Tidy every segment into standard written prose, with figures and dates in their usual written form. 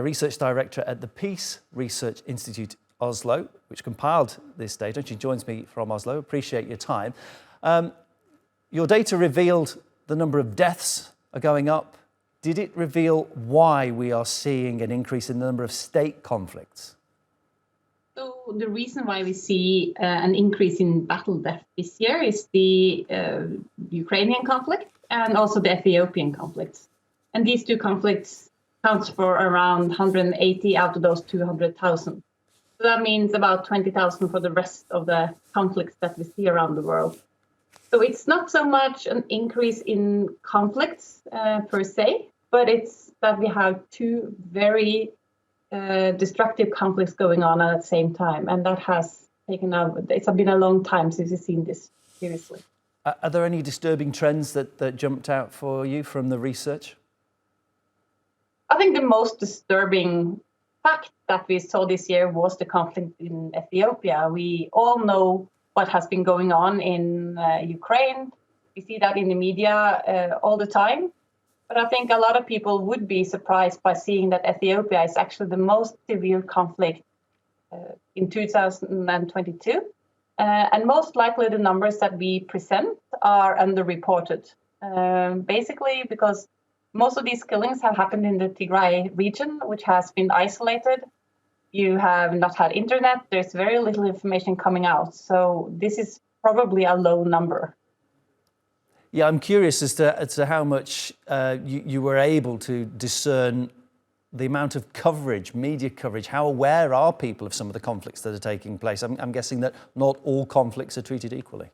Research Director at the Peace Research Institute Oslo, which compiled this data. She joins me from Oslo. Appreciate your time. Your data revealed the number of deaths are going up. Did it reveal why we are seeing an increase in the number of state conflicts? So the reason why we see an increase in battle death this year is the Ukrainian conflict and also the Ethiopian conflicts. And these two conflicts accounts for around 180 out of those 200,000. So that means about 20,000 for the rest of the conflicts that we see around the world. So it's not so much an increase in conflicts per se, but it's that we have two very destructive conflicts going on at the same time. And that has taken up, it's been a long time since we've seen this seriously. Are there any disturbing trends that jumped out for you from the research? I think the most disturbing fact that we saw this year was the conflict in Ethiopia. We all know what has been going on in Ukraine. We see that in the media all the time. But I think a lot of people would be surprised by seeing that Ethiopia is actually the most severe conflict in 2022. And most likely the numbers that we present are underreported. Basically because most of these killings have happened in the Tigray region, which has been isolated. You have not had internet. There's very little information coming out. So this is probably a low number. Yeah, I'm curious as to how much you were able to discern the amount of coverage, media coverage. How aware are people of some of the conflicts that are taking place? I'm guessing that not all conflicts are treated equally.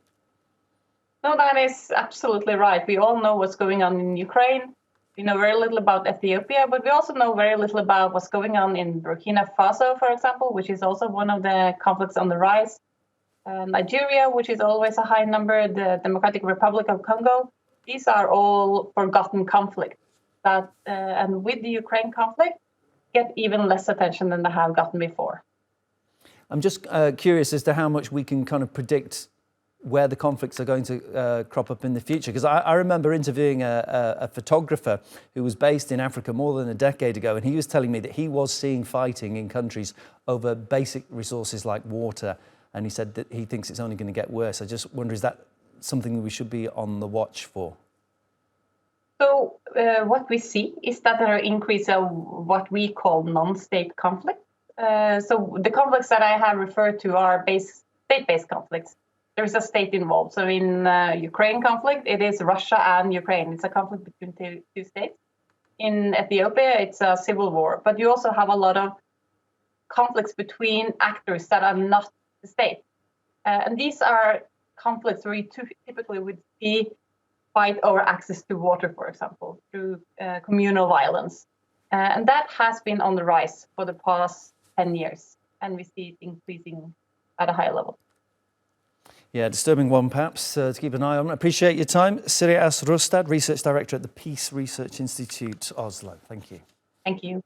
No, that is absolutely right. We all know what's going on in Ukraine. We know very little about Ethiopia, but we also know very little about what's going on in Burkina Faso, for example, which is also one of the conflicts on the rise. Nigeria, which is always a high number, the Democratic Republic of Congo. These are all forgotten conflicts that, and with the Ukraine conflict, get even less attention than they have gotten before. I'm just curious as to how much we can kind of predict where the conflicts are going to crop up in the future. Because I remember interviewing a photographer who was based in Africa more than a decade ago, and he was telling me that he was seeing fighting in countries over basic resources like water, and he said that he thinks it's only going to get worse. I just wonder, is that something we should be on the watch for? So what we see is that there are an increase of what we call non-state conflicts. So the conflicts that I have referred to are state-based conflicts. There is a state involved. So in Ukraine conflict, it is Russia and Ukraine. It's a conflict between two states. In Ethiopia, it's a civil war. But you also have a lot of conflicts between actors that are not the state. And these are conflicts where you typically would see fight over access to water, for example, through communal violence. And that has been on the rise for the past 10 years. And we see it increasing at a high level. Yeah, disturbing one perhaps to keep an eye on. I appreciate your time. Siri Aras Rustad, Research Director at the Peace Research Institute Oslo. Thank you. Thank you.